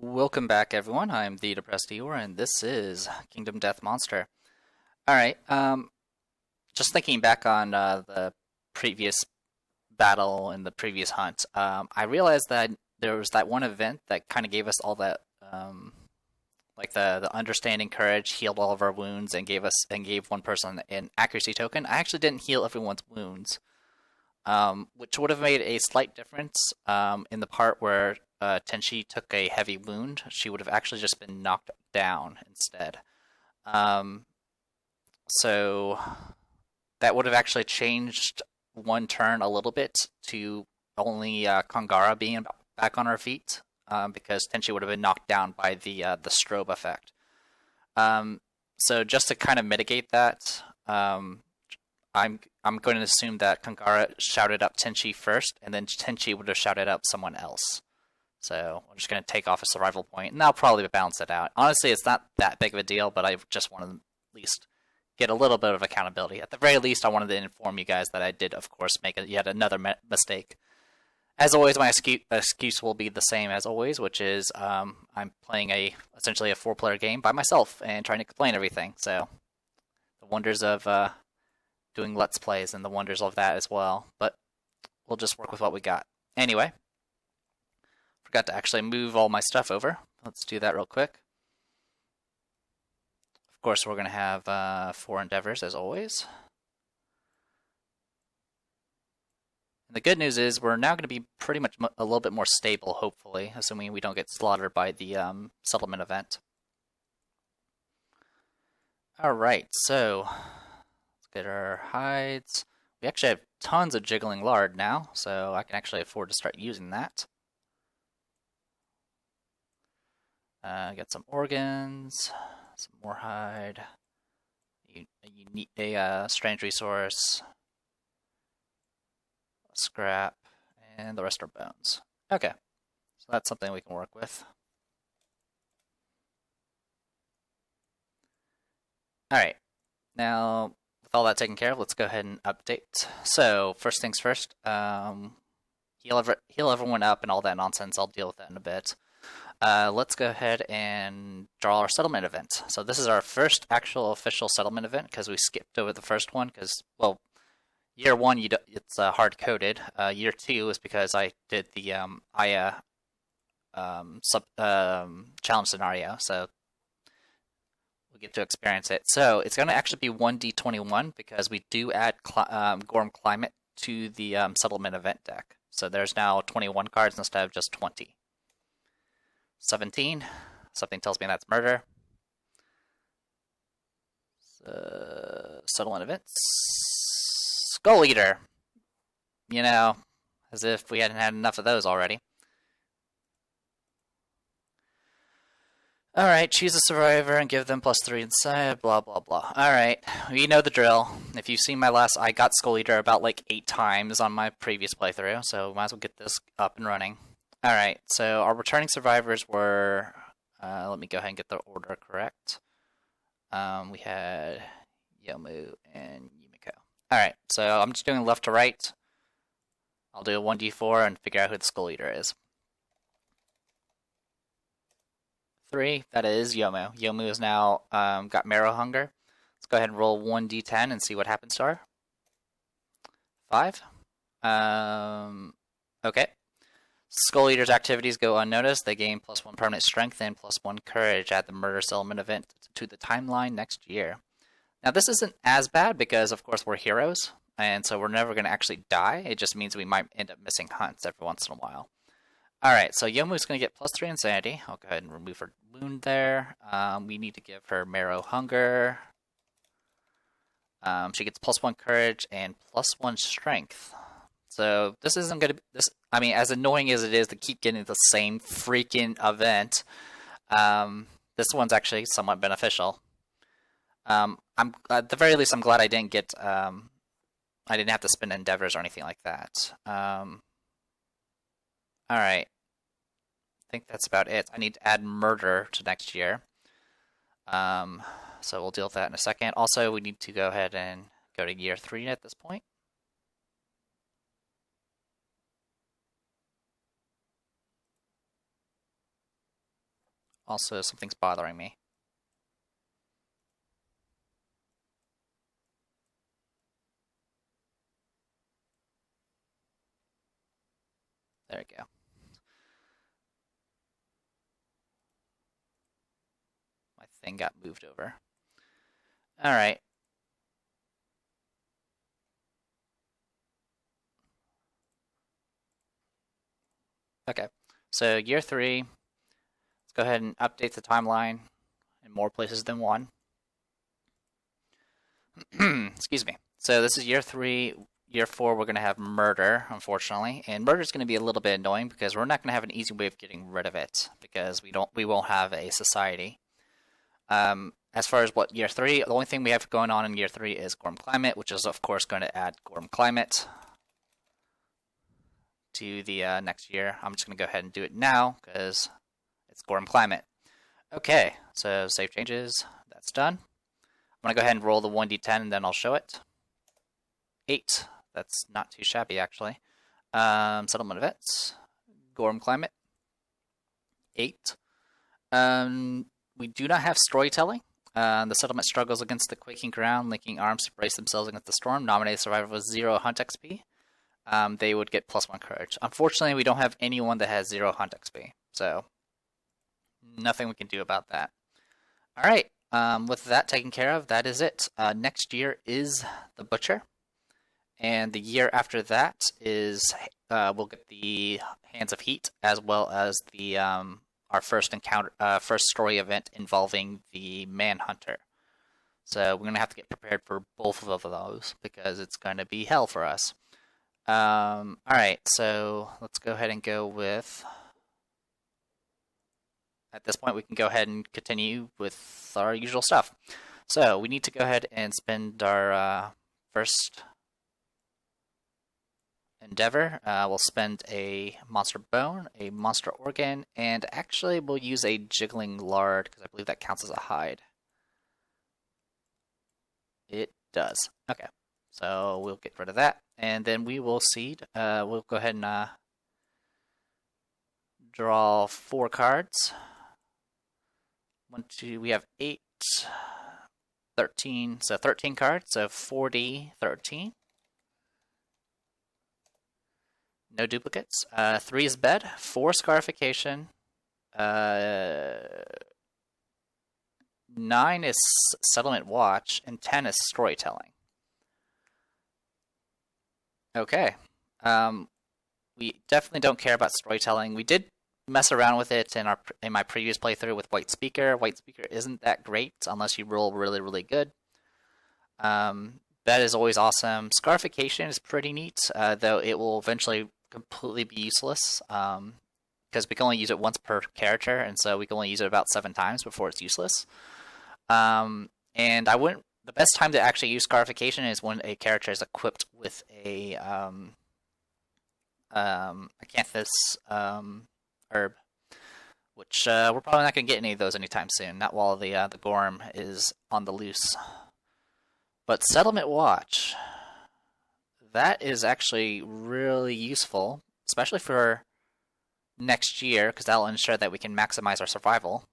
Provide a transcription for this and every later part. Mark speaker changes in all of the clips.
Speaker 1: Welcome back, everyone. I'm the Depressed Eeyore, and this is Kingdom Death Monster. All right. Just thinking back on the previous battle and the previous hunt, I realized that there was that one event that kind of gave us all that, like the understanding courage, healed all of our wounds, and gave one person an accuracy token. I actually didn't heal everyone's wounds, which would have made a slight difference in the part where Tenchi took a heavy wound. She would have actually just been knocked down instead. Um, so that would have actually changed one turn a little bit to only Kongara being back on her feet, because Tenchi would have been knocked down by the strobe effect. Um, so just to kind of mitigate that, I'm going to assume that Kongara shouted up Tenchi first, and then Tenchi would have shouted up someone else. So I'm just going to take off a survival point, and that'll probably balance it out. Honestly, it's not that big of a deal, but I just want to at least get a little bit of accountability. At the very least, I wanted to inform you guys that I did, of course, make yet another mistake. As always, my excuse will be the same as always, which is I'm playing essentially a 4-player game by myself and trying to explain everything. So the wonders of doing Let's Plays and the wonders of that as well. But we'll just work with what we got. Anyway. Forgot to actually move all my stuff over. Let's do that real quick. Of course, we're going to have 4 endeavors as always. And the good news is we're now going to be pretty much a little bit more stable, hopefully, assuming we don't get slaughtered by the settlement event. Alright, so let's get our hides. We actually have tons of jiggling lard now, so I can actually afford to start using that. Get some organs, some more hide, a strange resource, a scrap, and the rest are bones. Okay, so that's something we can work with. Alright, now with all that taken care of, let's go ahead and update. So, first things first, heal everyone up and all that nonsense. I'll deal with that in a bit. Let's go ahead and draw our settlement event. So this is our first actual official settlement event because we skipped over the first one because, well, year 1 it's hard-coded. Year 2 is because I did the Aya challenge scenario, so we'll get to experience it. So it's going to actually be 1d21 because we do add Gorm Climate to the settlement event deck. So there's now 21 cards instead of just 20. 17. Something tells me that's murder. Settlement events. Skull Eater. You know, as if we hadn't had enough of those already. Alright, choose a survivor and give them +3 inside, blah blah blah. Alright, you know the drill. If you've seen my last, I got Skull Eater about like 8 times on my previous playthrough, so might as well get this up and running. Alright, so our returning survivors were, let me go ahead and get the order correct. We had Yomu and Yumiko. Alright, so I'm just doing left to right. I'll do a 1d4 and figure out who the Skull Eater is. 3, that is Yomu. Yomu is now got marrow hunger. Let's go ahead and roll 1d10 and see what happens to her. 5. Okay. Skull Eater's activities go unnoticed. They gain +1 permanent strength and +1 courage at the murder settlement event to the timeline next year. Now this isn't as bad because of course we're heroes, and so we're never going to actually die. It just means we might end up missing hunts every once in a while. Alright, so Yomu's going to get +3 insanity. I'll go ahead and remove her wound there. We need to give her marrow hunger. She gets +1 courage and +1 strength. So this isn't going to be this. I mean, as annoying as it is to keep getting the same freaking event, this one's actually somewhat beneficial. I'm at the very least, I'm glad I didn't get. I didn't have to spend endeavors or anything like that. All right, I think that's about it. I need to add murder to next year. So we'll deal with that in a second. Also, we need to go ahead and go to year 3 at this point. Also, something's bothering me. There we go. My thing got moved over. All right. Okay. So year 3, let's go ahead and update the timeline in more places than one. Excuse me. So this is year 3. Year 4, we're going to have murder, unfortunately, and murder is going to be a little bit annoying because we're not going to have an easy way of getting rid of it because we won't have a society. As far as what year 3, the only thing we have going on in year 3 is Gorm Climate, which is of course going to add Gorm Climate to the next year. I'm just going to go ahead and do it now because it's Gorm Climate. Okay, so save changes. That's done. I'm going to go ahead and roll the 1d10 and then I'll show it. 8. That's not too shabby, actually. Settlement events. Gorm Climate. 8. We do not have storytelling. The settlement struggles against the quaking ground, linking arms to brace themselves against the storm. Nominated survivor with 0 hunt XP. They would get +1 courage. Unfortunately, we don't have anyone that has 0 hunt XP, so nothing we can do about that. All right, with that taken care of, that is it. Next year is the Butcher, and the year after that is we'll get the Hands of Heat, as well as the our first encounter, first story event involving the Manhunter. So we're gonna have to get prepared for both of those because it's gonna be hell for us. Alright, so let's go ahead and go with... At this point, we can go ahead and continue with our usual stuff. So, we need to go ahead and spend our first endeavor. We'll spend a monster bone, a monster organ, and actually we'll use a jiggling lard, because I believe that counts as a hide. It does. Okay. So we'll get rid of that, and then we will seed. We'll go ahead and draw 4 cards. 1, 2, we have 8, 13, so 13 cards, so 4D, 13. No duplicates. 3 is bed, 4 scarification, 9 is settlement watch, and 10 is storytelling. Okay. We definitely don't care about storytelling. We did mess around with it in my previous playthrough with White Speaker. White Speaker isn't that great unless you roll really, really good. That is always awesome. Scarification is pretty neat, though it will eventually completely be useless because we can only use it once per character, and so we can only use it about 7 times before it's useless. And I wouldn't. The best time to actually use scarification is when a character is equipped with a acanthus herb, which we're probably not going to get any of those anytime soon. Not while the Gorm is on the loose. But Settlement Watch, that is actually really useful, especially for next year, because that'll ensure that we can maximize our survival.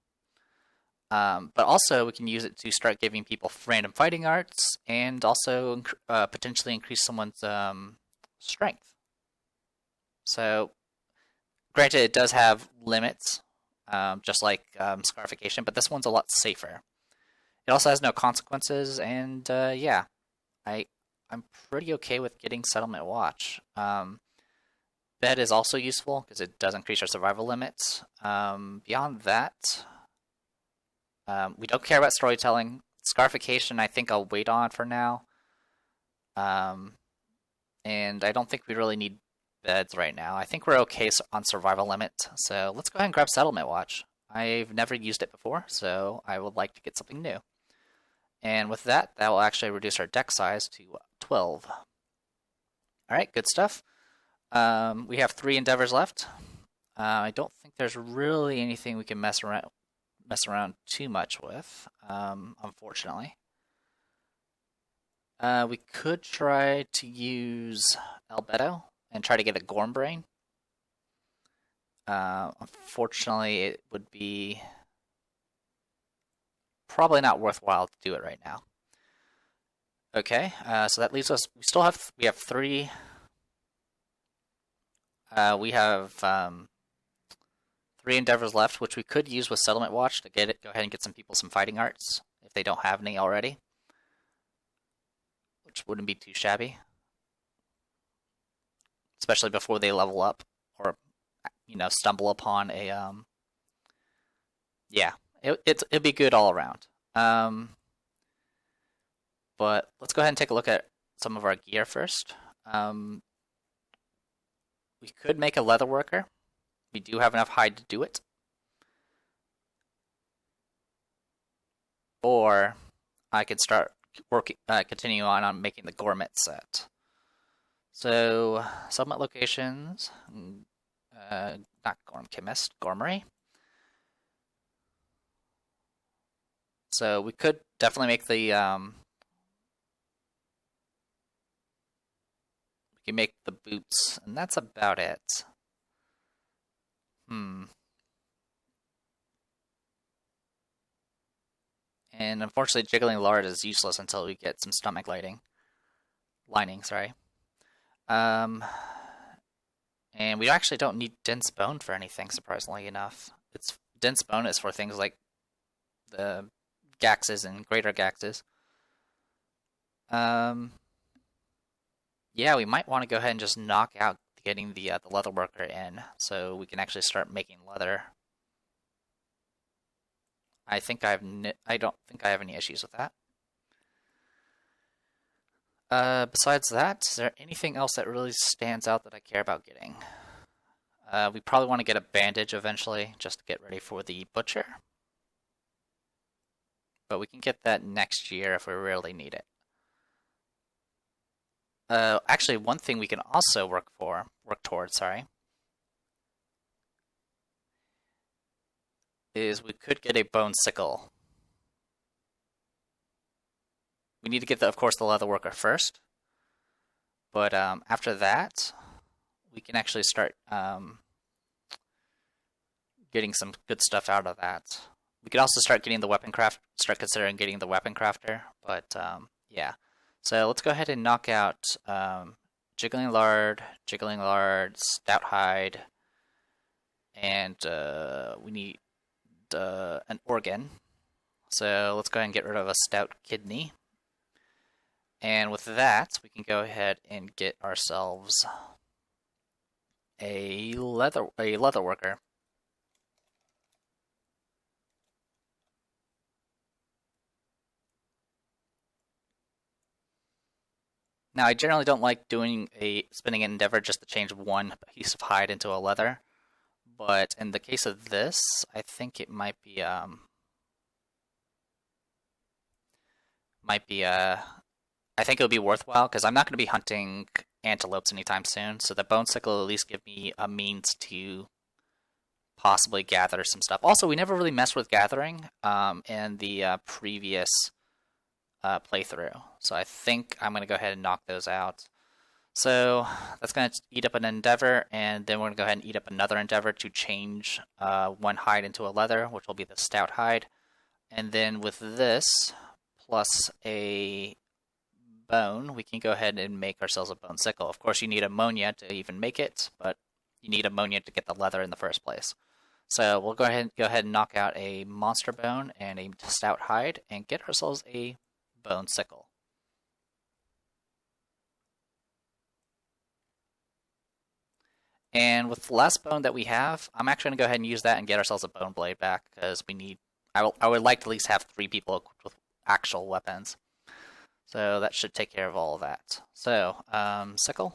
Speaker 1: But also, we can use it to start giving people random fighting arts, and also potentially increase someone's strength. So, granted, it does have limits, just like scarification, but this one's a lot safer. It also has no consequences, and yeah, I'm pretty okay with getting Settlement Watch. Bed is also useful, because it does increase our survival limits. Beyond that... we don't care about storytelling. Scarification, I think I'll wait on for now. And I don't think we really need beds right now. I think we're okay on survival limit. So let's go ahead and grab Settlement Watch. I've never used it before, so I would like to get something new. And with that, that will actually reduce our deck size to 12. Alright, good stuff. We have 3 endeavors left. I don't think there's really anything we can mess around too much with, unfortunately. We could try to use Albedo and try to get a Gorm Brain. Unfortunately, it would be probably not worthwhile to do it right now. Okay, so that leaves us. We have three. We have three endeavors left, which we could use with Settlement Watch to get it. Go ahead and get some people some fighting arts if they don't have any already, which wouldn't be too shabby, especially before they level up or stumble upon a yeah. It'd be good all around. But let's go ahead and take a look at some of our gear first. We could make a leather worker. We do have enough hide to do it. Or I could start continue on making the gourmet set. So, settlement locations, not Gorm Chemist, Gormery. So we could definitely make the, we can make the boots, and that's about it. And unfortunately, jiggling lard is useless until we get some stomach lining, sorry. And we actually don't need dense bone for anything, surprisingly enough. Dense bone is for things like the Gaxes and greater Gaxes. Yeah, we might want to go ahead and just knock out getting the leather worker in, so we can actually start making leather. I don't think I have any issues with that. Besides that, is there anything else that really stands out that I care about getting? We probably want to get a bandage eventually, just to get ready for the butcher. But we can get that next year if we really need it. Actually, one thing we can also work towards, is we could get a bone sickle. We need to get, of course, the leather worker first. But after that, we can actually start getting some good stuff out of that. We could also start getting the weapon start considering getting the weapon crafter. But yeah. So let's go ahead and knock out jiggling lard, stout hide, and we need an organ. So let's go ahead and get rid of a stout kidney. And with that, we can go ahead and get ourselves a leather worker. Now, I generally don't like doing a spinning endeavor just to change one piece of hide into a leather, but in the case of this, I think it might be I think it would be worthwhile because I'm not going to be hunting antelopes anytime soon, so the bone sickle will at least give me a means to possibly gather some stuff. Also, we never really messed with gathering in the previous playthrough, so I think I'm going to go ahead and knock those out. So that's going to eat up an endeavor, and then we're going to go ahead and eat up another endeavor to change one hide into a leather, which will be the stout hide. And then with this, plus a bone, we can go ahead and make ourselves a bone sickle. Of course, you need ammonia to even make it, but you need ammonia to get the leather in the first place. So we'll go ahead and knock out a monster bone and a stout hide, and get ourselves a bone sickle. And with the last bone that we have, I'm actually going to go ahead and use that and get ourselves a bone blade back, because we need. I would like to at least have 3 people equipped with actual weapons. So that should take care of all of that. So, sickle.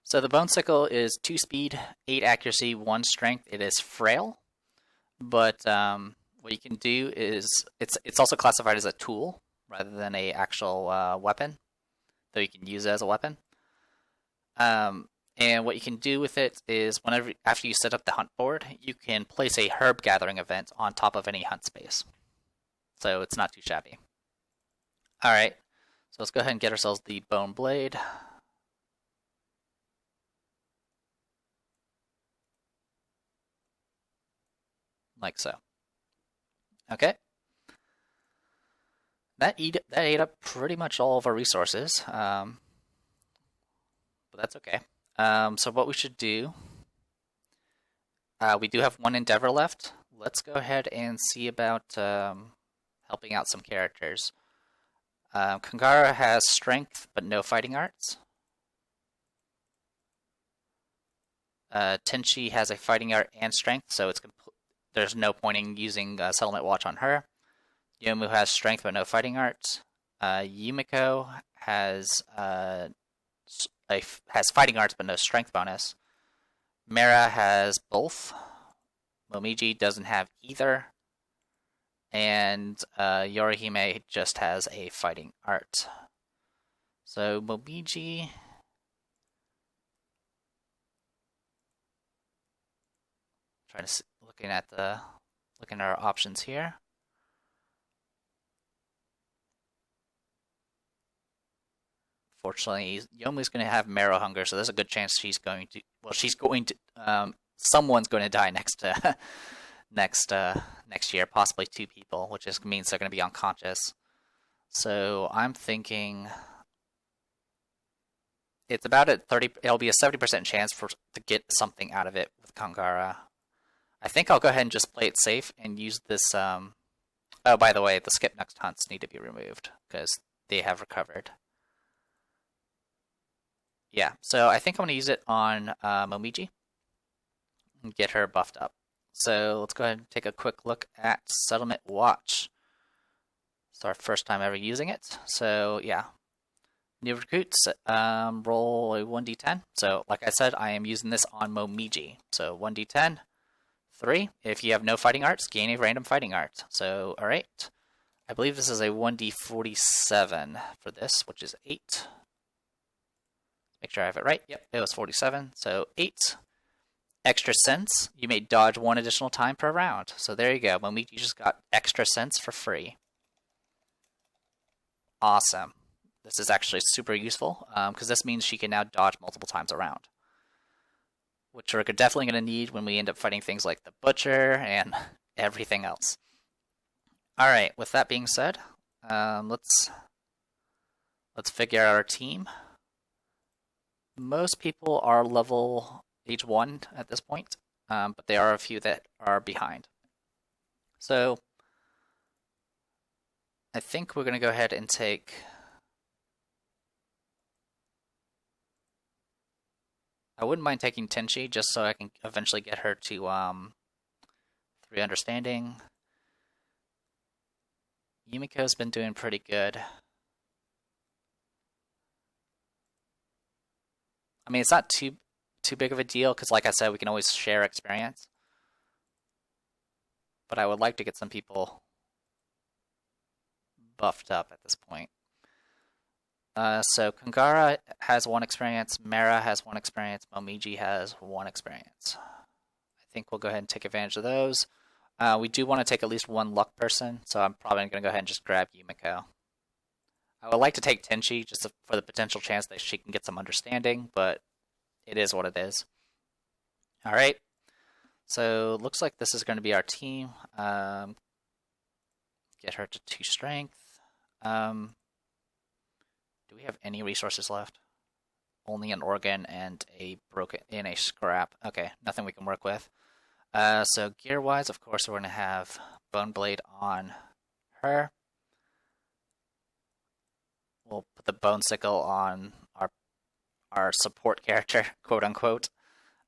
Speaker 1: So the bone sickle is 2 speed, 8 accuracy, 1 strength. It is frail, but what you can do is it's also classified as a tool rather than a actual weapon, though you can use it as a weapon. And what you can do with it is after you set up the hunt board, you can place a herb gathering event on top of any hunt space. So it's not too shabby. Alright, so let's go ahead and get ourselves the bone blade. like so. Okay. That ate up pretty much all of our resources, but that's okay. So what we should do, we do have one endeavor left. Let's go ahead and see about helping out some characters. Kangara has strength, but no fighting arts. Tenchi has a fighting art and strength, so there's no point in using Settlement Watch on her. Yomu has strength but no fighting arts. Yumiko has fighting arts but no strength bonus. Mera has both. Momiji doesn't have either. And Yorihime just has a fighting art. So Momiji... Trying to looking at our options here. Fortunately, Yomu's going to have marrow hunger, so there's a good chance someone's going to die next year, possibly 2 people, which means they're going to be unconscious. So I'm thinking it's about it'll be a 70% chance to get something out of it with Kangara. I think I'll go ahead and just play it safe and use this. Oh, by the way, the skip next hunts need to be removed because they have recovered. Yeah, so I think I'm going to use it on Momiji and get her buffed up. So let's go ahead and take a quick look at Settlement Watch. It's our first time ever using it. So yeah, new recruits, roll a 1d10. So like I said, I am using this on Momiji. So 1d10, 3. If you have no fighting arts, gain a random fighting art. So alright, I believe this is a 1d47 for this, which is 8. Make sure I have it right. Yep, it was 47. So 8 extra cents. You may dodge 1 additional time per round. So there you go. Momiji just got extra cents for free. Awesome. This is actually super useful because this means she can now dodge multiple times around, which we're definitely going to need when we end up fighting things like the Butcher and everything else. All right. With that being said, let's figure out our team. Most people are level H1 at this point, but there are a few that are behind. So I think we're going to go ahead and take... I wouldn't mind taking Tenchi just so I can eventually get her to 3 understanding. Yumiko's been doing pretty good. I mean, it's not too big of a deal because, like I said, we can always share experience. But I would like to get some people buffed up at this point. So Kangara has 1 experience, Mera has 1 experience, Momiji has 1 experience. I think we'll go ahead and take advantage of those. We do want to take at least 1 luck person, so I'm probably going to go ahead and just grab Yumiko. I would like to take Tenchi just for the potential chance that she can get some understanding, but it is what it is. Alright, so looks like this is going to be our team. Get her to 2 strength. Do we have any resources left? Only an organ and a scrap. Okay, nothing we can work with. So gear-wise, of course, we're going to have Bone Blade on her. We'll put the Bone Sickle on our support character, quote unquote.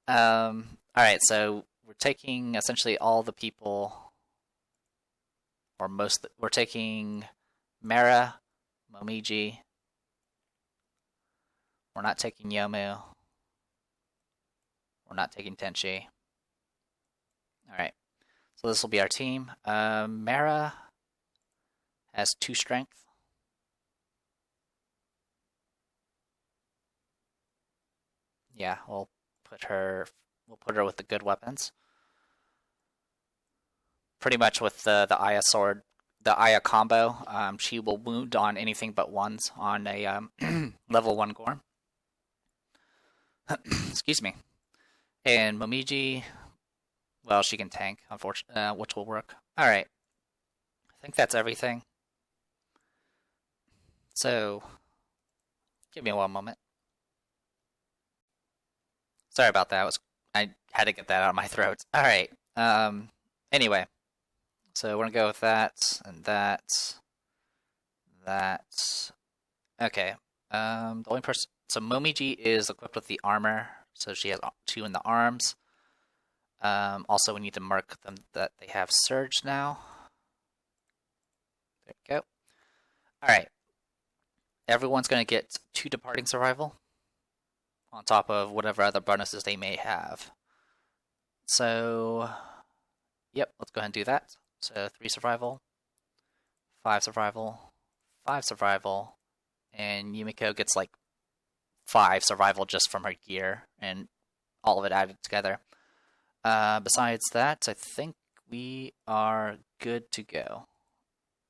Speaker 1: Alright, so we're taking essentially all the people, or most. We're taking Mera, Momiji. We're not taking Yomu. We're not taking Tenchi. Alright, so this will be our team. Mera has 2 strength. Yeah, we'll put her with the good weapons. Pretty much with the Aya sword, the Aya combo, she will wound on anything but 1s on a level 1 Gorm. Excuse me. And Momiji, Well, she can tank, unfortunately, which will work. All right, I think that's everything. So, give me one moment. Sorry about that. I had to get that out of my throat. All right. Anyway, so we're gonna go with that and that, that. Okay. The only person. So Momiji is equipped with the armor, so she has 2 in the arms. Also, we need to mark them that they have surge now. There we go. All right. Everyone's gonna get 2 departing survival on top of whatever other bonuses they may have. So, yep, let's go ahead and do that. So 3 survival, 5 survival, 5 survival, and Yumiko gets like 5 survival just from her gear and all of it added together. Besides that, I think we are good to go.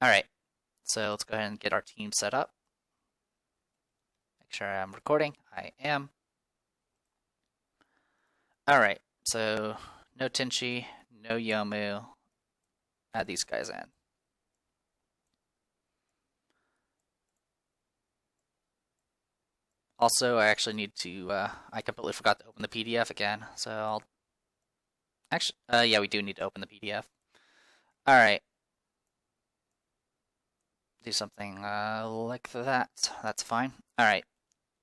Speaker 1: Alright, so let's go ahead and get our team set up. Make sure I'm recording. I am. Alright, so no Tenchi, no Yomu. Add these guys in. Also, I actually need to, I completely forgot to open the PDF again, so I'll, actually, yeah, we do need to open the PDF. Alright. Do something, like that. That's fine. Alright.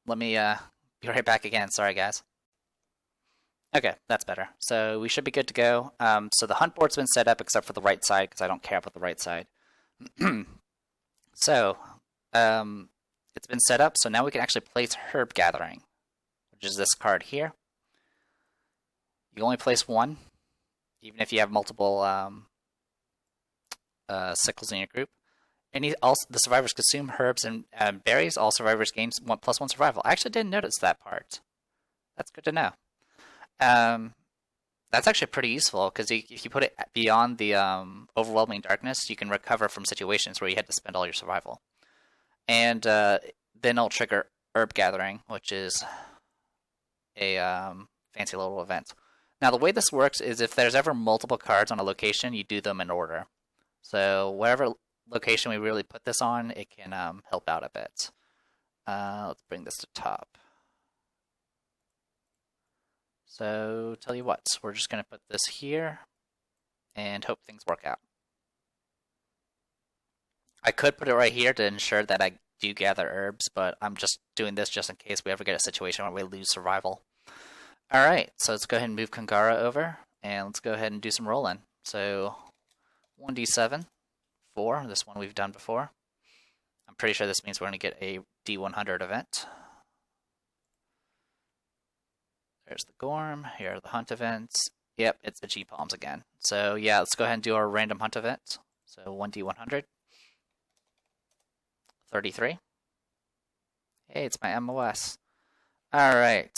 Speaker 1: Let me, be right back again. Sorry, guys. Okay, that's better. So we should be good to go. So the hunt board's been set up except for the right side, because I don't care about the right side. So, it's been set up, so now we can actually place Herb Gathering, which is this card here. You only place 1, even if you have multiple sickles in your group. The survivors consume herbs and berries. All survivors gain 1+1 survival. I actually didn't notice that part. That's good to know. That's actually pretty useful, because if you put it beyond the overwhelming darkness, you can recover from situations where you had to spend all your survival. And then it'll trigger Herb Gathering, which is a fancy little event. Now, the way this works is if there's ever multiple cards on a location, you do them in order. So whatever location we really put this on, it can help out a bit. Let's bring this to top. So, tell you what, we're just going to put this here and hope things work out. I could put it right here to ensure that I do gather herbs, but I'm just doing this just in case we ever get a situation where we lose survival. Alright, so let's go ahead and move Kangara over, and let's go ahead and do some rolling. So, 1d7, 4, this one we've done before. I'm pretty sure this means we're going to get a D100 event. There's the Gorm, here are the hunt events. Yep, it's the G-Palms again. So yeah, let's go ahead and do our random hunt event. So 1d100. 33. Hey, it's my MOS. Alright.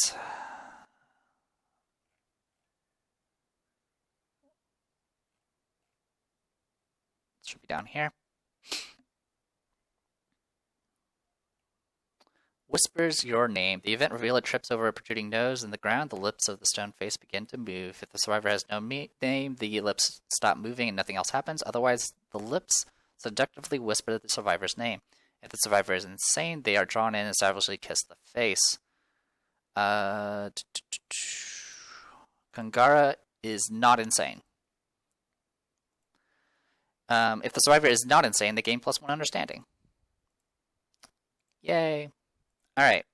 Speaker 1: Should be down here. Whispers your name. The event revealer trips over a protruding nose in the ground. The lips of the stone face begin to move. If the survivor has no name, the lips stop moving and nothing else happens. Otherwise, the lips seductively whisper the survivor's name. If the survivor is insane, they are drawn in and savagely kiss the face. Kangara is not insane. If the survivor is not insane, they gain +1 understanding. Yay. Alright,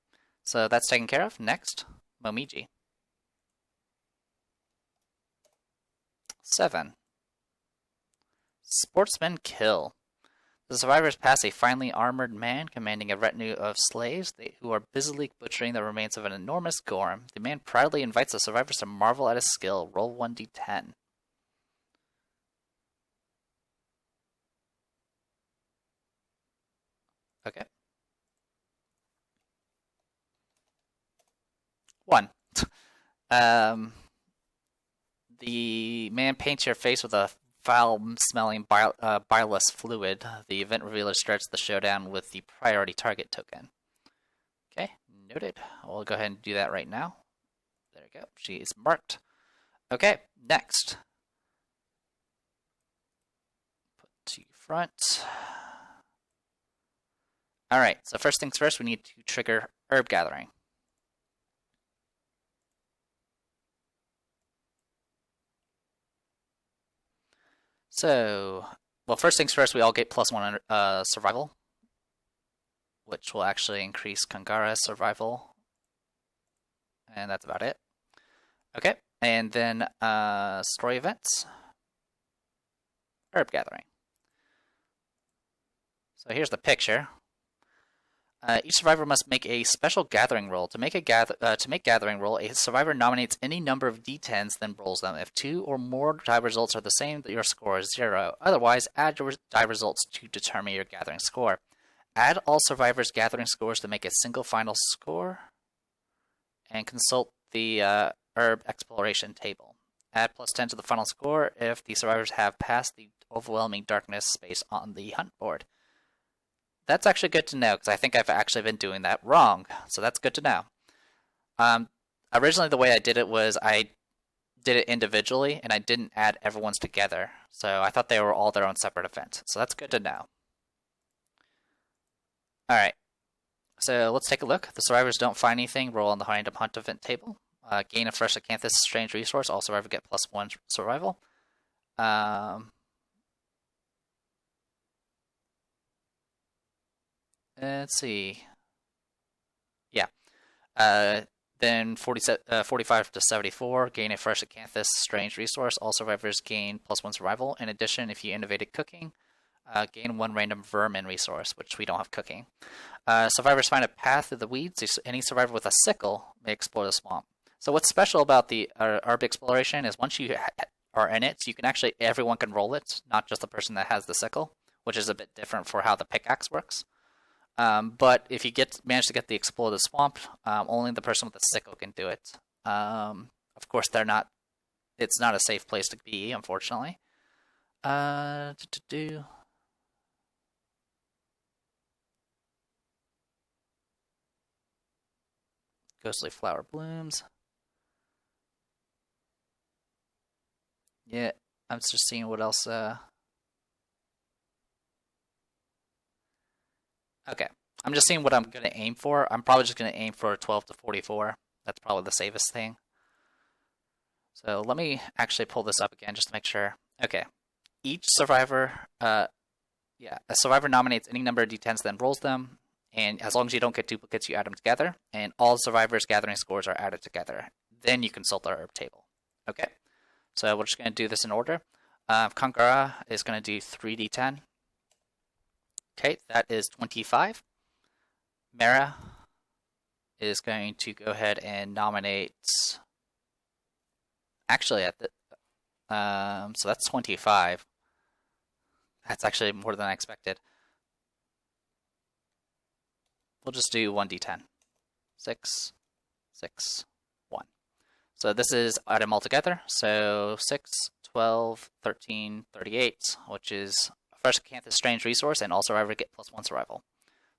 Speaker 1: so that's taken care of. Next, Momiji. 7. Sportsman kill. The survivors pass a finely armored man commanding a retinue of slaves who are busily butchering the remains of an enormous Gorm. The man proudly invites the survivors to marvel at his skill. Roll 1d10. Okay. 1. The man paints your face with a foul-smelling bilious fluid. The event revealer starts the showdown with the priority target token. Okay, noted. We'll go ahead and do that right now. There we go. She is marked. Okay, next. front. Alright, so first things first, we need to trigger herb gathering. So, well, first things first, we all get +1 survival, which will actually increase Kangara's survival. And that's about it. Okay, and then story events, herb gathering. So here's the picture. Each survivor must make a special gathering roll. To make gathering roll, a survivor nominates any number of d10s, then rolls them. If 2 or more die results are the same, your score is 0. Otherwise, add your die results to determine your gathering score. Add all survivors' gathering scores to make a single final score, and consult the herb exploration table. Add +10 to the final score if the survivors have passed the overwhelming darkness space on the hunt board. That's actually good to know, because I think I've actually been doing that wrong, so that's good to know. Originally, the way I did it was I did it individually, and I didn't add everyone's together, so I thought they were all their own separate event, so that's good to know. Alright, so let's take a look. If the survivors don't find anything, roll on the random hunt event table. Gain a fresh acanthus strange resource, all survivors get +1 survival. Let's see. Yeah. Then 45 to 74, gain a fresh acanthus strange resource. All survivors gain +1 survival. In addition, if you innovated cooking, gain 1 random vermin resource, which we don't have cooking. Survivors find a path through the weeds. Any survivor with a sickle may explore the swamp. So what's special about the herb exploration is once you are in it, you can actually, everyone can roll it, not just the person that has the sickle, which is a bit different for how the pickaxe works. But if you manage to get the explore the swamp, only the person with the sickle can do it. Of course, it's not a safe place to be, unfortunately. Ghostly flower blooms. Yeah, I'm just seeing what else. Okay, I'm just seeing what I'm going to aim for. I'm probably just going to aim for 12 to 44. That's probably the safest thing. So let me actually pull this up again just to make sure. Okay, each survivor, a survivor nominates any number of d10s, then rolls them. And as long as you don't get duplicates, you add them together. And all survivors' gathering scores are added together. Then you consult the herb table. Okay, so we're just going to do this in order. Kangara is going to do 3d10. Okay, that is 25. Mara is going to go ahead and nominate. Actually, so that's 25. That's actually more than I expected. We'll just do 1d10. 6, 6, 1. So this is add them all together. So 6, 12, 13, 38, which is fresh acanthus strange resource, and all survivors get +1 survival.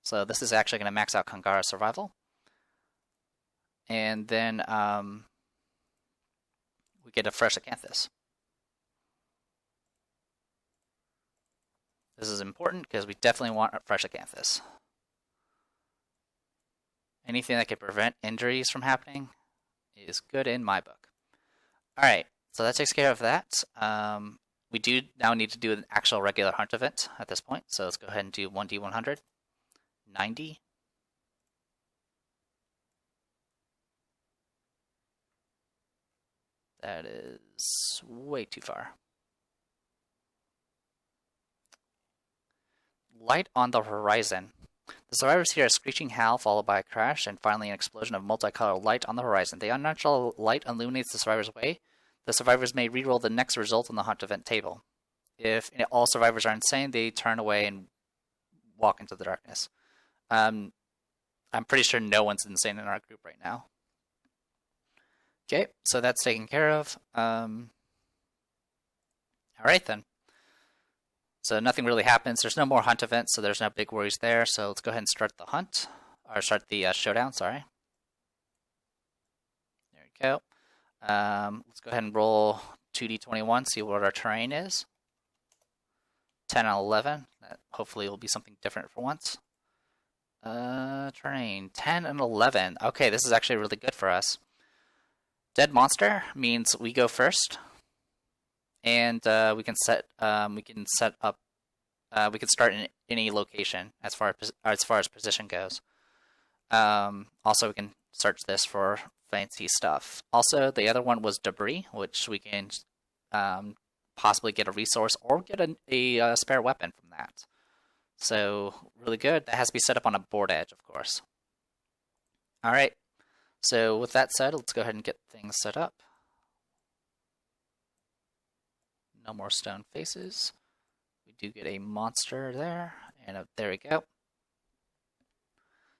Speaker 1: So this is actually going to max out Kangara's survival. And then we get a fresh acanthus. This is important because we definitely want a fresh acanthus. Anything that can prevent injuries from happening is good in my book. Alright, so that takes care of that. We do now need to do an actual regular hunt event at this point, so let's go ahead and do 1d100. 90. That is way too far. Light on the horizon. The survivors hear a screeching howl followed by a crash and finally an explosion of multicolored light on the horizon. The unnatural light illuminates the survivors' way. The survivors may reroll the next result on the hunt event table. If all survivors are insane, they turn away and walk into the darkness. I'm pretty sure no one's insane in our group right now. Okay, so that's taken care of. Alright then. So nothing really happens. There's no more hunt events, so there's no big worries there. So let's go ahead and start the hunt. Or start the showdown, sorry. There we go. Let's go ahead and roll 2d21, see what our terrain is. 10 and 11. That hopefully will be something different for once. Terrain 10 and 11. Okay, this is actually really good for us. Dead monster means we go first, and we can set up we can start in any location as far as position goes. Also, we can search this for fancy stuff. Also, the other one was debris, which we can possibly get a resource or get a spare weapon from that. So, really good. That has to be set up on a board edge, of course. Alright, so with that said, let's go ahead and get things set up. No more stone faces. We do get a monster there, and there we go.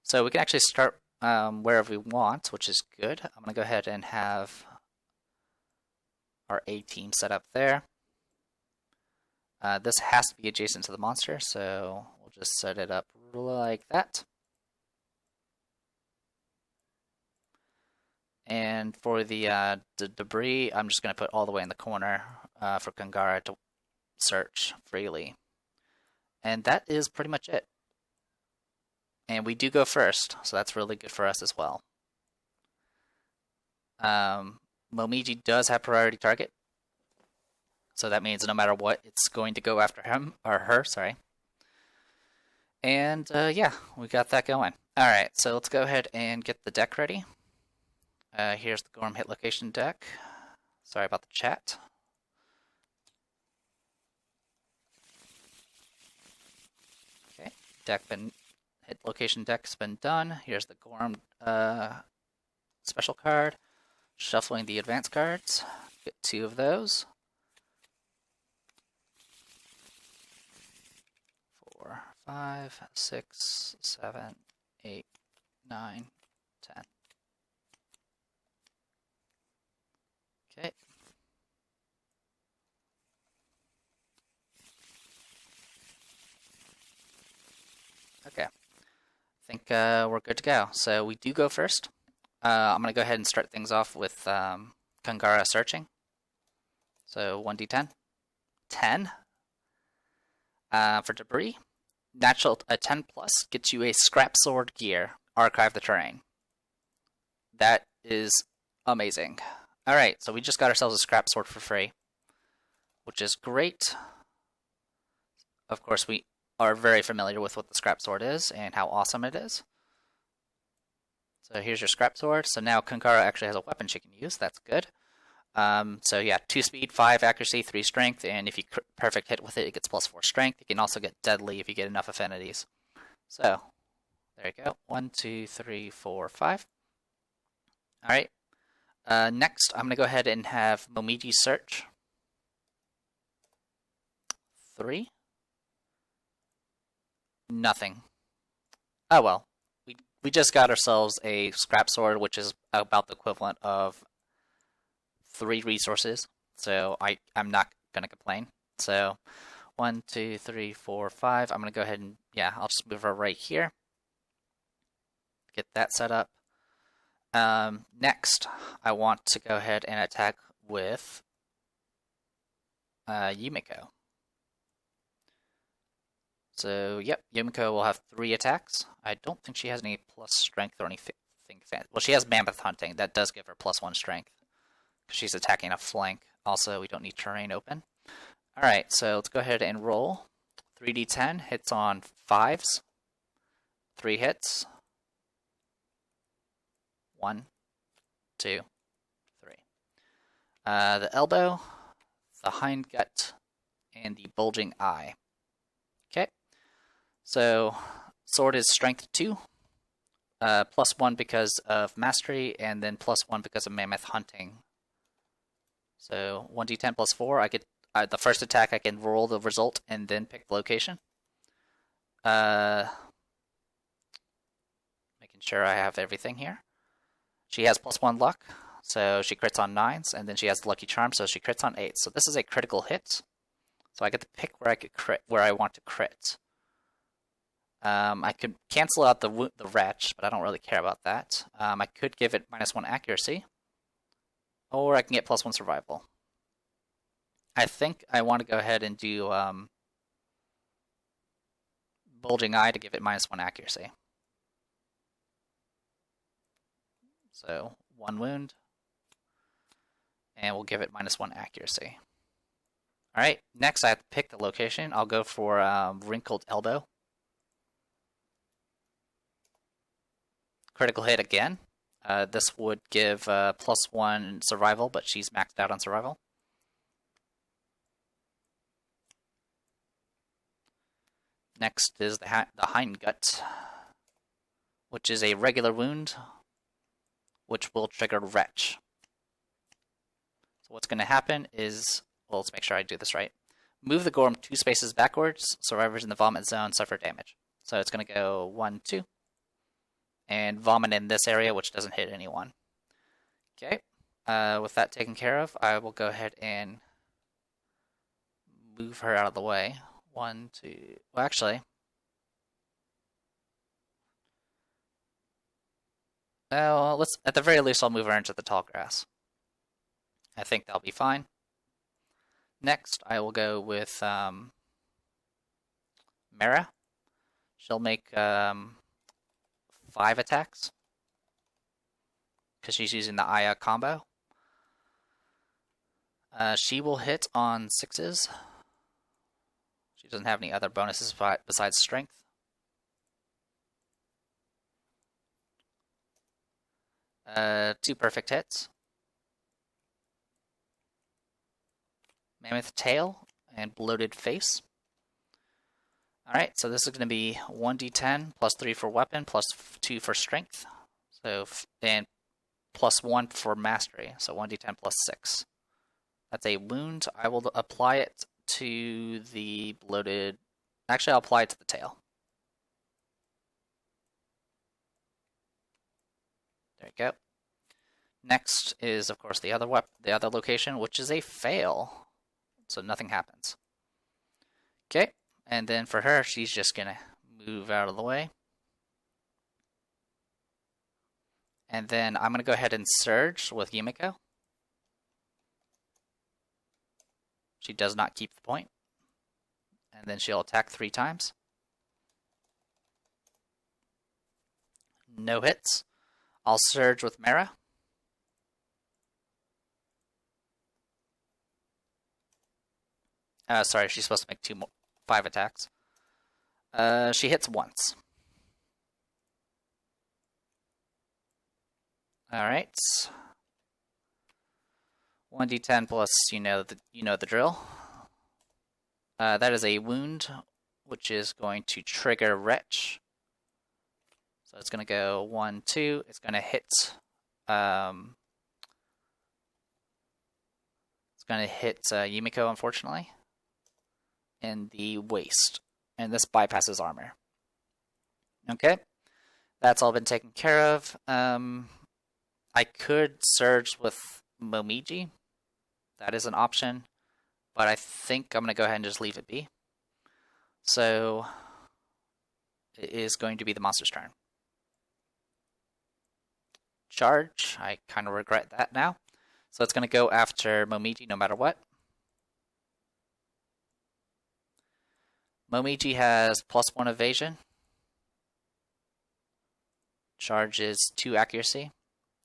Speaker 1: So we can actually start wherever we want, which is good. I'm going to go ahead and have our A team set up there. This has to be adjacent to the monster, so we'll just set it up like that. And for the debris, I'm just going to put all the way in the corner for Kangara to search freely. And that is pretty much it. And we do go first, so that's really good for us as well. Momiji does have priority target. So that means no matter what, it's going to go after him, or her, sorry. And yeah, we got that going. Alright, so let's go ahead and get the deck ready. Here's the Gorm hit location deck. Sorry about the chat. Okay, hit location deck's been done. Here's the Gorm special card. Shuffling the advanced cards. Get 2 of those. 4, 5, 6, 7, 8, 9, 10. Okay. Okay. I think we're good to go. So we do go first. I'm going to go ahead and start things off with Kangara searching. So 1d10. 10. For debris. Natural 10 plus gets you a scrap sword gear. Archive the terrain. That is amazing. Alright, so we just got ourselves a scrap sword for free, which is great. Of course, we are very familiar with what the scrap sword is and how awesome it is. So here's your scrap sword. So now Kangara actually has a weapon she can use. That's good. So yeah, 2 speed, 5 accuracy, 3 strength, and if you perfect hit with it, it gets +4 strength. You can also get deadly if you get enough affinities. So, there you go. 1, 2, 3, 4, 5. Alright. Next, I'm going to go ahead and have Momiji search. 3. Nothing. Oh well. We just got ourselves a scrap sword, which is about the equivalent of 3 resources. So I'm not going to complain. So 1, 2, 3, 4, 5. I'm going to go ahead and, yeah, I'll just move her right here. Get that set up. Next, I want to go ahead and attack with Yumiko. So, yep, Yumiko will have 3 attacks. I don't think she has any plus strength or anything. Well, she has Mammoth Hunting. That does give her +1 strength, because she's attacking a flank. Also, we don't need terrain open. Alright, so let's go ahead and roll. 3d10 hits on 5s. 3 hits. 1, 2, 3. The elbow, the hindgut, and the bulging eye. Okay. So, sword is strength 2, +1 because of mastery, and then +1 because of mammoth hunting. So 1d10 + 4. I get the first attack. I can roll the result and then pick the location. Making sure I have everything here. She has +1 luck, so she crits on 9s, and then she has Lucky Charm, so she crits on 8s. So this is a critical hit. So I get to pick where I want to crit. I could cancel out the wretch, but I don't really care about that. I could give it -1 accuracy, or I can get +1 survival. I think I want to go ahead and do bulging eye to give it -1 accuracy. So 1 wound, and we'll give it -1 accuracy. Alright, next I have to pick the location. I'll go for Wrinkled Elbow. Critical hit again. This would give +1 survival, but she's maxed out on survival. Next is the Hindgut, which is a regular wound, which will trigger Retch. So what's going to happen is, well, let's make sure I do this right. Move the Gorm 2 spaces backwards. Survivors in the vomit zone suffer damage. So it's going to go 1, 2. And vomit in this area, which doesn't hit anyone. Okay. With that taken care of, I will go ahead and move her out of the way. 1, 2. Well, actually. Well, at the very least, I'll move her into the tall grass. I think that'll be fine. Next, I will go with Mara. She'll make 5 attacks because she's using the Aya combo. She will hit on 6s. She doesn't have any other bonuses besides strength. Two perfect hits. Mammoth tail and bloated face. Alright, so this is going to be 1d10 plus 3 for weapon, plus 2 for strength. So, and plus 1 for mastery. So 1d10 plus 6. That's a wound. I will apply it to the bloated. Actually, I'll apply it to the tail. There you go. Next is, of course, the other location, which is a fail. So nothing happens. Okay, and then for her, she's just gonna move out of the way. And then I'm gonna go ahead and surge with Yumiko. She does not keep the point. And then she'll attack 3 times. No hits. I'll surge with Mara. Sorry, she's supposed to make 5 attacks. She hits once. Alright. 1d10 plus, you know the drill. That is a wound, which is going to trigger Retch. So it's going to go 1, 2. It's going to hit. It's going to hit Yumiko, unfortunately, in the waist, and this bypasses armor. Okay, that's all been taken care of. I could surge with Momiji. That is an option, but I think I'm going to go ahead and just leave it be. So it is going to be the monster's turn. Charge. I kind of regret that now. So it's going to go after Momiji no matter what. Momiji has +1 evasion. Charge is 2 accuracy.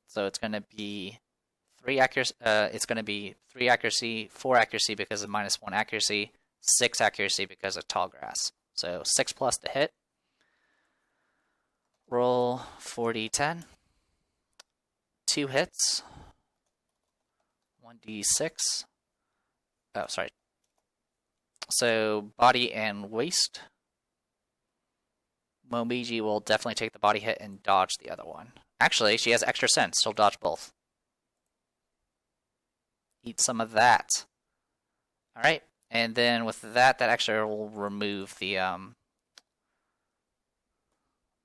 Speaker 1: So it's going to be 3 accuracy. It's going to be 3 accuracy, 4 accuracy because of -1 accuracy, 6 accuracy because of tall grass. So 6+ to hit. Roll 4d10. 2 hits. 1d6. Oh, sorry. So body and waist. Momiji will definitely take the body hit and dodge the other one. Actually, she has extra sense. She'll dodge both. Eat some of that. Alright, and then with that actually will remove the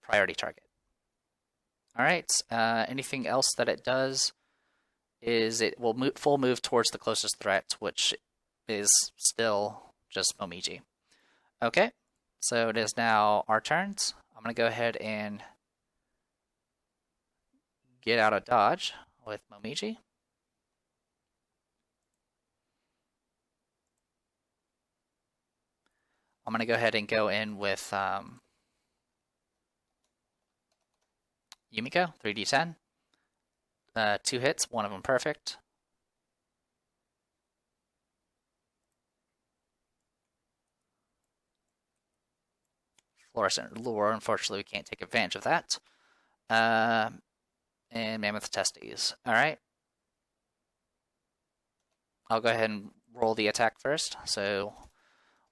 Speaker 1: priority target. Alright, anything else that it does is it will full move towards the closest threat, which is still just Momiji. Okay, so it is now our turns. I'm going to go ahead and get out of dodge with Momiji. I'm going to go ahead and go in with Yumiko, 3d10. 2 hits, one of them perfect. Fluorescent lure, unfortunately we can't take advantage of that. And Mammoth Testes. Alright. I'll go ahead and roll the attack first. So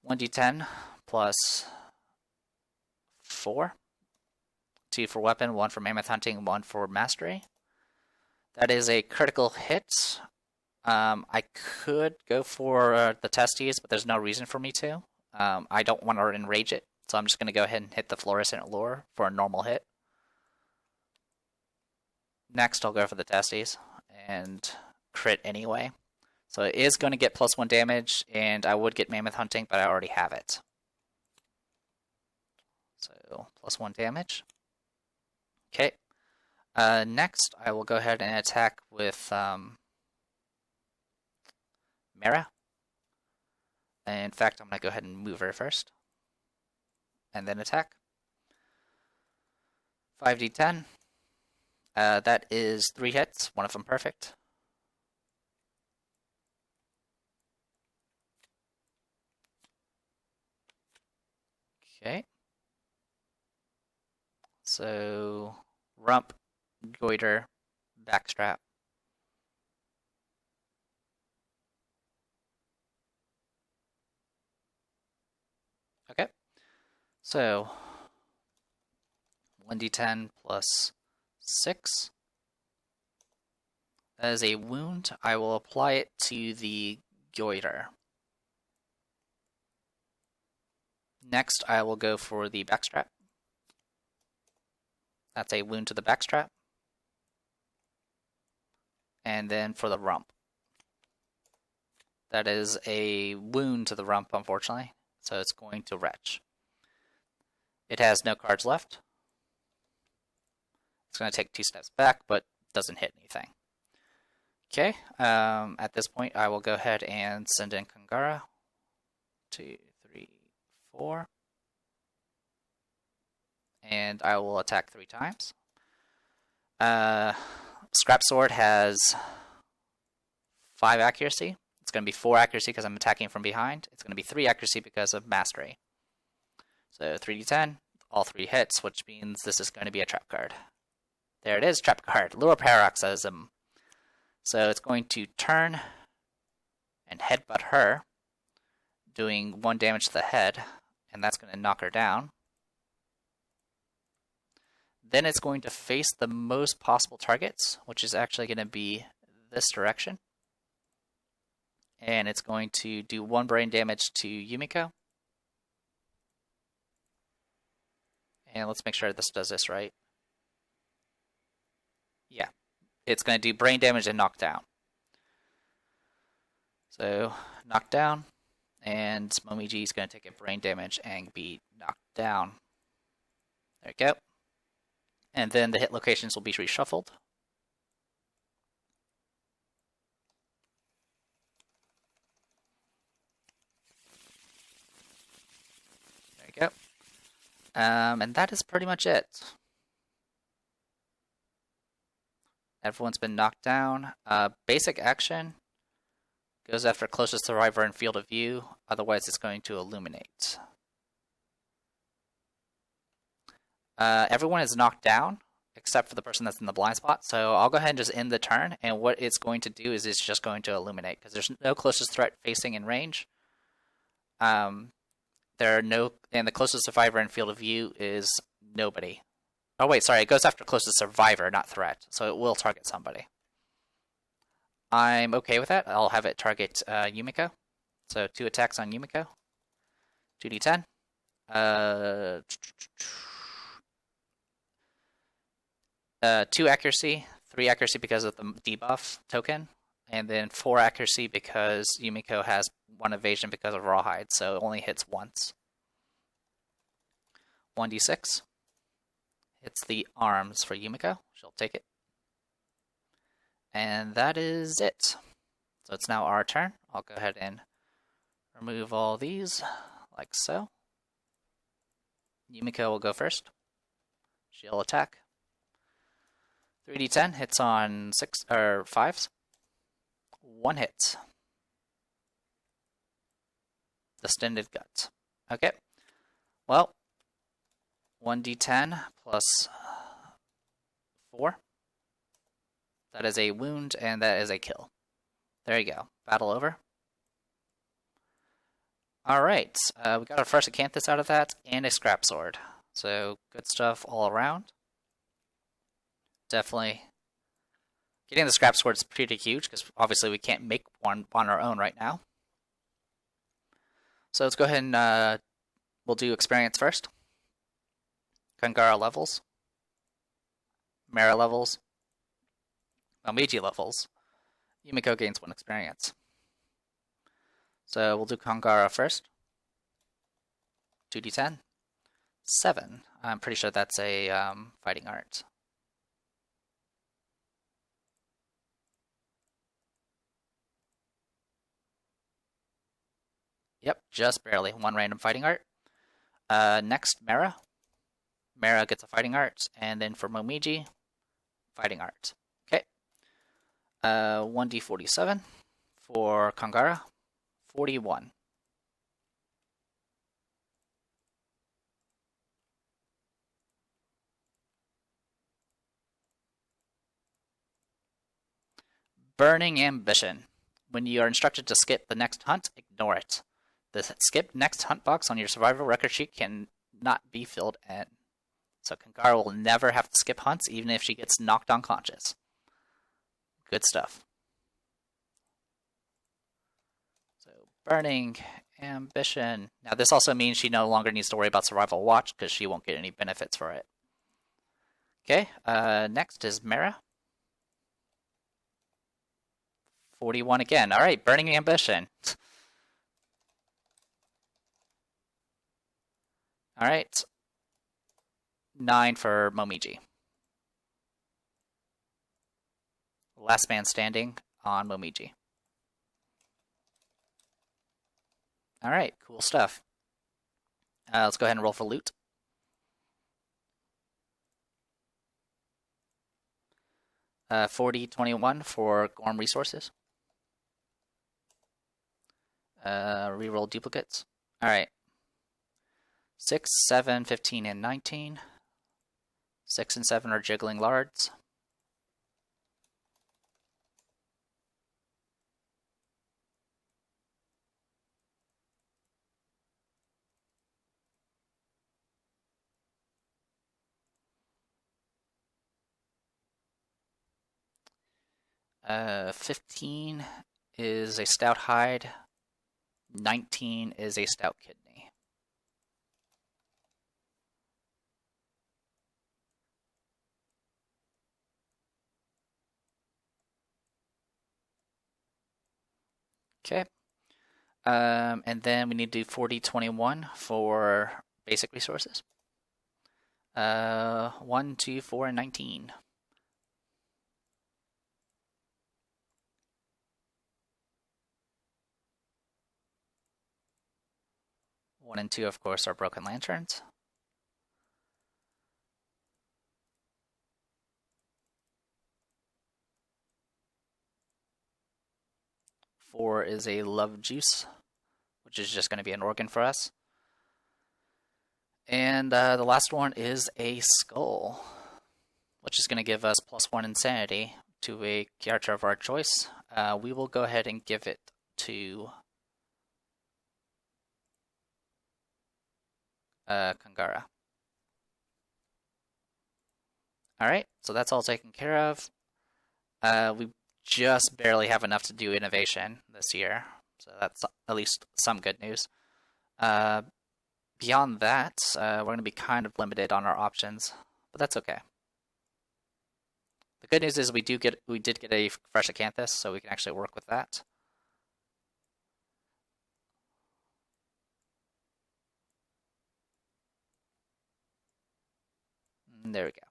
Speaker 1: 1d10 plus 4. 2 for weapon, 1 for Mammoth Hunting, 1 for Mastery. That is a critical hit. I could go for the Testes, but there's no reason for me to. I don't want to enrage it, so I'm just going to go ahead and hit the Fluorescent Lure for a normal hit. Next, I'll go for the Testes and crit anyway. So it is going to get +1 damage, and I would get Mammoth Hunting, but I already have it. So +1 damage. Okay. Next, I will go ahead and attack with Mara. In fact, I'm going to go ahead and move her first. And then attack. 5d10. That is 3 hits, one of them perfect. Okay. So, rump, goiter, backstrap. Okay. So, 1d10 plus 6. That is a wound. I will apply it to the goiter. Next, I will go for the backstrap. That's a wound to the backstrap. And then for the rump. That is a wound to the rump, unfortunately. So it's going to retch. It has no cards left. It's going to take 2 steps back, but doesn't hit anything. Okay, at this point, I will go ahead and send in Kangara. 2, 3, 4. And I will attack 3 times. Scrap Sword has 5 accuracy. It's going to be 4 accuracy because I'm attacking from behind. It's going to be 3 accuracy because of Mastery. So 3d10, all 3 hits, which means this is going to be a trap card. There it is, trap card. Lure Paroxysm. So it's going to turn and headbutt her, doing 1 damage to the head, and that's going to knock her down. Then it's going to face the most possible targets, which is actually going to be this direction. And it's going to do 1 brain damage to Yumiko. And let's make sure this does this right. Yeah. It's going to do brain damage and knock down. So, knock down. And Momiji is going to take a brain damage and be knocked down. There we go. And then the hit locations will be reshuffled. There you go. And that is pretty much it. Everyone's been knocked down. Basic action goes after closest survivor in field of view. Otherwise, it's going to illuminate. Everyone is knocked down, except for the person that's in the blind spot. So I'll go ahead and just end the turn. And what it's going to do is it's just going to illuminate, because there's no closest threat facing in range. There are no, and the closest survivor in field of view is nobody. Oh wait, sorry, it goes after closest survivor, not threat. So it will target somebody. I'm okay with that. I'll have it target Yumiko. So 2 attacks on Yumiko. 2d10. 2 accuracy, 3 accuracy because of the debuff token, and then 4 accuracy because Yumiko has 1 evasion because of Rawhide, so it only hits once. 1d6. Hits the arms for Yumiko. She'll take it. And that is it. So it's now our turn. I'll go ahead and remove all these, like so. Yumiko will go first. She'll attack. 3d10 hits on 6 or 5s. 1 hit. Distended Gut. Okay. Well, 1d10 plus 4. That is a wound, and that is a kill. There you go. Battle over. Alright, we got our first Acanthus out of that, and a Scrap Sword. So, good stuff all around. Definitely. Getting the Scrap Sword is pretty huge, because obviously we can't make one on our own right now. So let's go ahead and we'll do experience first. Kangara levels. Mera levels. Momiji levels. Yumiko gains 1 experience. So we'll do Kangara first. 2d10. 7. I'm pretty sure that's a fighting art. Yep, just barely. 1 random fighting art. Next, Mera. Mera gets a fighting art, and then for Momiji, fighting art. Okay. 1d47 for Kangara. 41. Burning Ambition. When you are instructed to skip the next hunt, ignore it. The skip next hunt box on your survival record sheet cannot be filled in. So Kangara will never have to skip hunts, even if she gets knocked unconscious. Good stuff. So, Burning Ambition. Now, this also means she no longer needs to worry about Survival Watch, because she won't get any benefits for it. Okay, next is Mera. 41 again. Alright, Burning Ambition. Alright. 9 for Momiji. Last man standing on Momiji. Alright, cool stuff. Let's go ahead and roll for loot. Uh, 40-21 for Gorm Resources. Reroll duplicates. Alright. 6, 7, 15, and 19. 6 and 7 are jiggling lards. Uh, 15 is a stout hide. 19 is a stout kidney. Okay. And then we need to do 40-21 for basic resources. 1, 2, 4, and 19. 1 and 2, of course, are broken lanterns. Four is a love juice, which is just going to be an organ for us. And the last one is a skull, which is going to give us +1 insanity to a character of our choice. We will go ahead and give it to Kangara. Alright, so that's all taken care of. We just barely have enough to do innovation this year, so that's at least some good news. Beyond that, we're going to be kind of limited on our options, but that's okay. The good news is we did get a fresh Acanthus, so we can actually work with that. And there we go.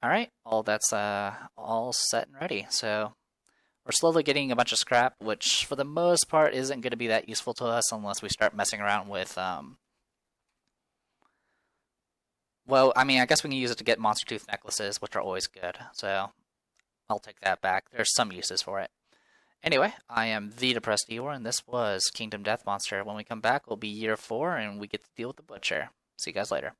Speaker 1: Alright, that's all set and ready, so we're slowly getting a bunch of scrap, which for the most part isn't going to be that useful to us unless we start messing around with Well, I mean, I guess we can use it to get monster tooth necklaces, which are always good. So I'll take that back. There's some uses for it. Anyway, I am the Depressed Eeyore, and this was Kingdom Death Monster. When we come back, we'll be year 4, and we get to deal with the Butcher. See you guys later.